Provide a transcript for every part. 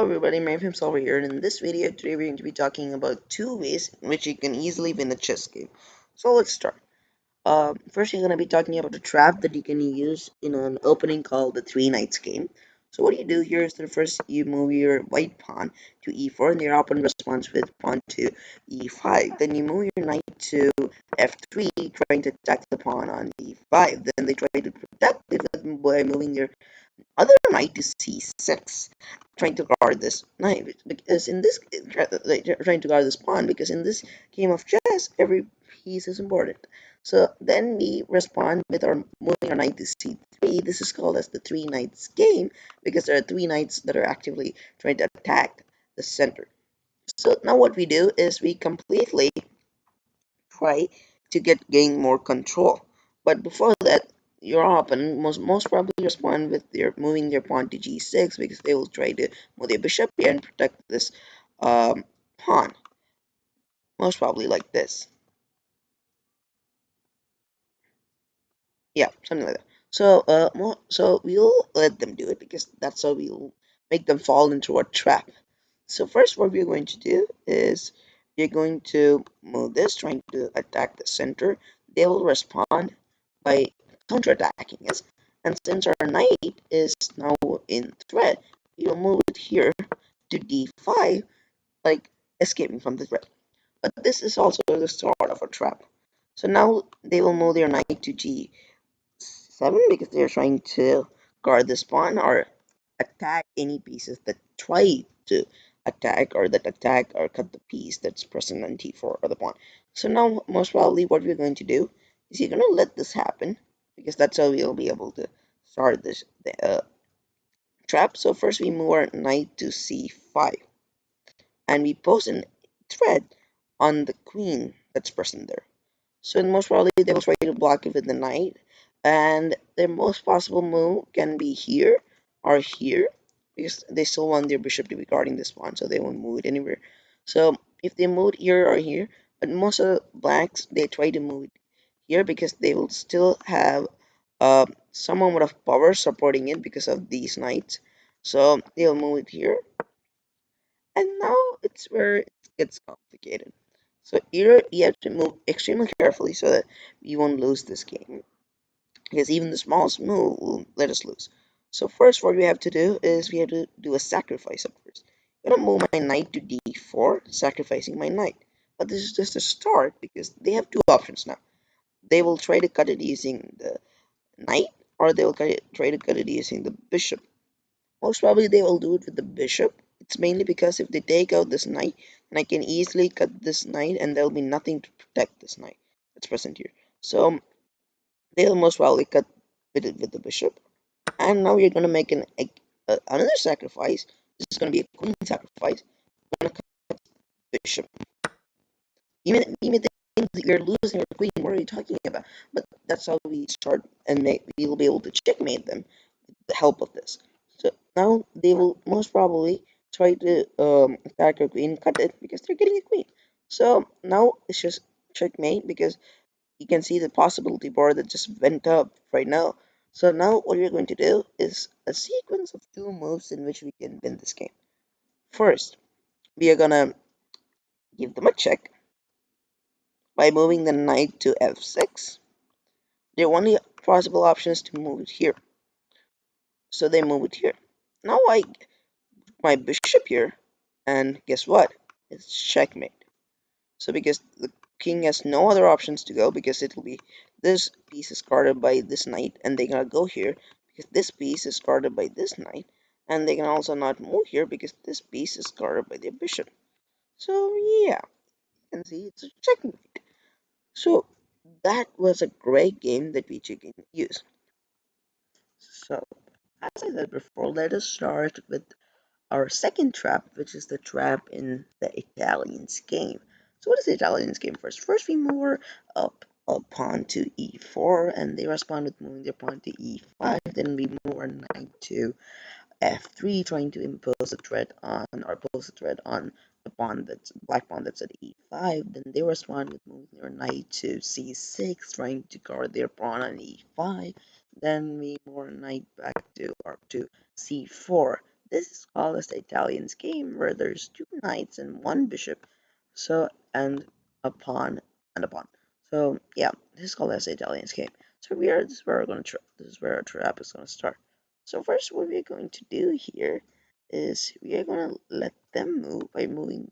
everybody, my name's Salva here, and in this video today we're going to be talking about two ways in which you can easily win a chess game. So let's start. First you're going to be talking about a trap that you can use in an opening called the Three Knights game. So what you do here is that first you move your white pawn to e4 and your opponent responds with pawn to e5. Then you move your knight to f3 trying to attack the pawn on e5. Then they try to protect it by moving your other knight to c6, trying to guard this knight, because in this trying to guard this pawn, because in this game of chess every piece is important. So then we respond with our moving our knight to c3. This is called as the three knights game because there are three knights that are actively trying to attack the center. So now what we do is we completely try to gain more control. But before that, your opponent most probably respond with their moving their pawn to g6 because they will try to move their bishop here and protect this pawn. Most probably like this. Yeah, something like that. So so we'll let them do it because that's how we'll make them fall into a trap. So first what we're going to do is we're going to move this, trying to attack the center. They will respond by counterattacking us. And since our knight is now in threat, we'll move it here to d5, like escaping from the threat. But this is also the start of a trap. So now they will move their knight to g7 because they're trying to guard this pawn or attack any pieces that try to attack or that attack or cut the piece that's present on t4 or the pawn. So now most probably what we're going to do is you're going to let this happen because that's how we'll be able to start this trap. So first we move our knight to c5 and we pose a threat on the queen that's present there. So most probably they will try to block it with the knight, and their most possible move can be here or here because they still want their bishop to be guarding this pawn, so they won't move it anywhere. So if they move it here or here, but most of the blacks they try to move it here because they will still have some amount of power supporting it because of these knights. So they'll move it here, and now it's where it gets complicated. So here you have to move extremely carefully so that you won't lose this game. Because even the smallest move will let us lose. So first what we have to do is we have to do a sacrifice at first. I'm gonna move my knight to d4, sacrificing my knight. But this is just a start because they have two options now. They will try to cut it using the knight, or they will try to cut it using the bishop. Most probably they will do it with the bishop. It's mainly because if they take out this knight, then I can easily cut this knight and there will be nothing to protect this knight that's present here. So they'll most probably cut it with the bishop. And now you're going to make another sacrifice. This is going to be a queen sacrifice. You're going to cut the bishop. You may think that you're losing your queen. What are you talking about? But that's how we start and we'll be able to checkmate them with the help of this. So now they will most probably try to attack your queen, cut it because they're getting a queen. So now it's just checkmate because you can see the possibility bar that just went up right now. So now what we're going to do is a sequence of two moves in which we can win this game. First, we are gonna give them a check by moving the knight to f6. Their only possible option is to move it here. So they move it here. Now I my bishop here, and guess what? It's checkmate. So because the king has no other options to go, because it'll be this piece is guarded by this knight, and they gonna go here because this piece is guarded by this knight, and they can also not move here because this piece is guarded by their bishop. So yeah, you can see it's a checkmate. So that was a great game that we can use. So as I said before, let us start with our second trap, which is the trap in the Italians game. So what is the Italians game first? First we move up a pawn to e4 and they respond with moving their pawn to e5. Then we move our knight to f3 trying to impose a threat on or pose a threat on the pawn that's black pawn that's at e5. Then they respond with moving their knight to c6 trying to guard their pawn on e5. Then we move our knight back to c4. this is called as the Italians game, where there's two knights and one bishop, so and a pawn and a pawn. So yeah, this is called as the Italians game. So this is where we're going to this is where our trap is going to start. So first, what we're going to do here is we are going to let them move by moving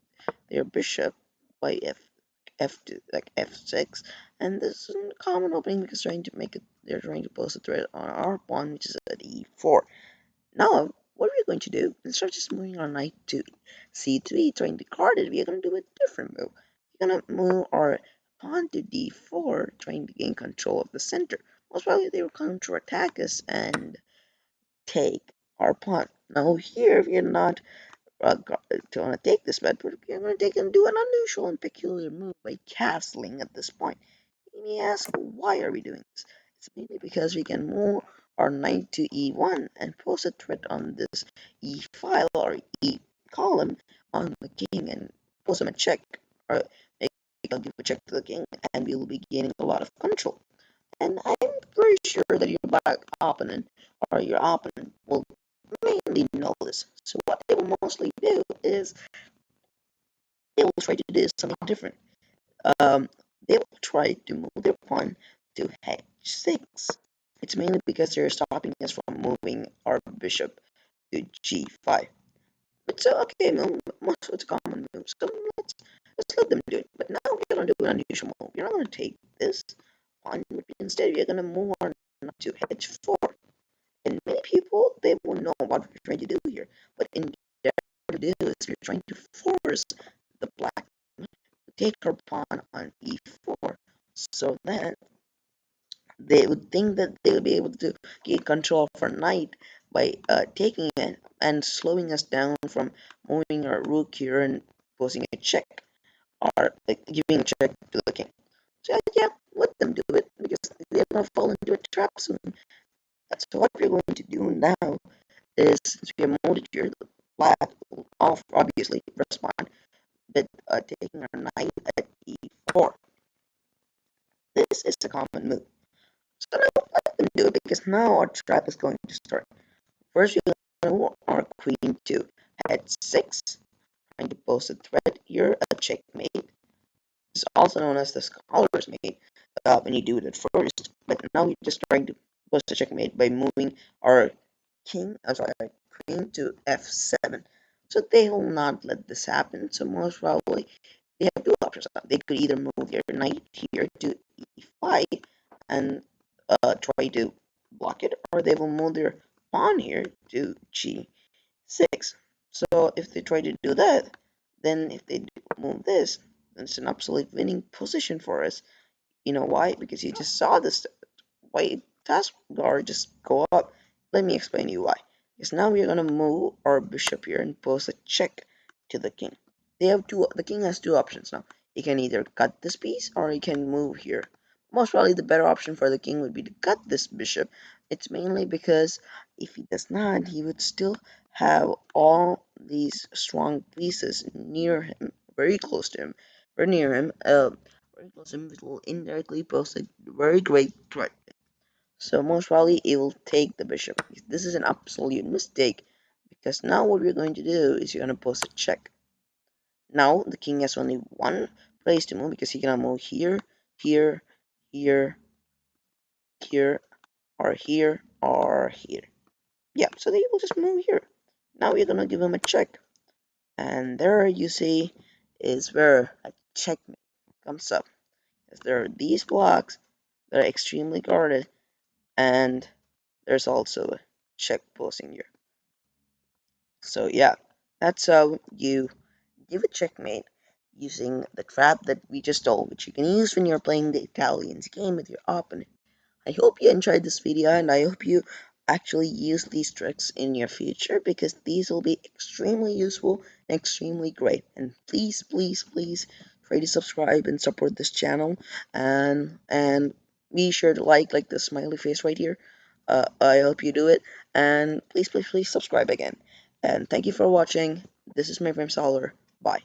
their bishop by f2, like f6, and this is a common opening because they're trying to post a threat on our pawn, which is at e4. Now, what we're going to do, instead of just moving our knight to c3, trying to guard it, we're going to do a different move. We're going to move our pawn to d4, trying to gain control of the center. Most probably they will counterattack us and take our pawn. Now here, we are not going to take this bet, but we're going to take and do an unusual and peculiar move by castling at this point. You may ask, why are we doing this? It's mainly because we can move our knight to e1 and pose a threat on this e file or e column on the king and pose him a check, or make a give a check to the king, and we will be gaining a lot of control. And I'm very sure that your black opponent or your opponent will mainly know this. So what they will mostly do is they will try to do something different. Um, they will try to move their pawn to h6. It's mainly because they're stopping us from moving our bishop to g5. But so okay, most of it's a common move. So let's let them do it. But now we're gonna do an unusual move. We're not gonna take this pawn, but instead we're gonna move our knight to h4. And many people they won't know what we're trying to do here. But in to do is we're trying to force the black to take her pawn on e4 so that they would think that they would be able to gain control of our knight by taking it and slowing us down from moving our rook here and posing a check or like giving a check to the king. So yeah, let them do it because they're gonna fall into a trap soon. That's what we're going to do now is since we have molded here, the black will obviously respond with taking our knight at e4. This is a common move. So now let them do it because now our trap is going to start. First, we move our queen to h6, trying to pose a threat here, a checkmate. It's also known as the scholar's mate when you do it at first. But now we're just trying to pose a checkmate by moving our our queen to f7. So they will not let this happen. So most probably they have two options. They could either move their knight here to e5 and try to block it, or they will move their pawn here to g6. So if they try to do that, then if they move this, then it's an absolute winning position for us. You know why? Because you just saw this white task bar just go up. Let me explain to you why. Because now we're gonna move our bishop here and pose a check to the king. The king has two options now. He can either cut this piece or he can move here. Most probably the better option for the king would be to cut this bishop. It's mainly because if he does not, he would still have all these strong pieces near him, very close to him, very near him, very close to him, which will indirectly pose a very great threat. So most probably it will take the bishop. This is an absolute mistake because now what we're going to do is you're going to post a check. Now the king has only one place to move because he cannot move here, here, here, here, or here. Yeah, so they will just move here. Now we're gonna give him a check. And there you see is where a checkmate comes up. As there are these blocks that are extremely guarded, and there's also a check posting here. So yeah, that's how you give a checkmate using the trap that we just told, which you can use when you're playing the Italians game with your opponent. I hope you enjoyed this video and I hope you actually use these tricks in your future because these will be extremely useful and extremely great. And please, please, please try to subscribe and support this channel and be sure to like the smiley face right here. I hope you do it and please, please, please subscribe again. And thank you for watching. This is my friend Solar. Bye.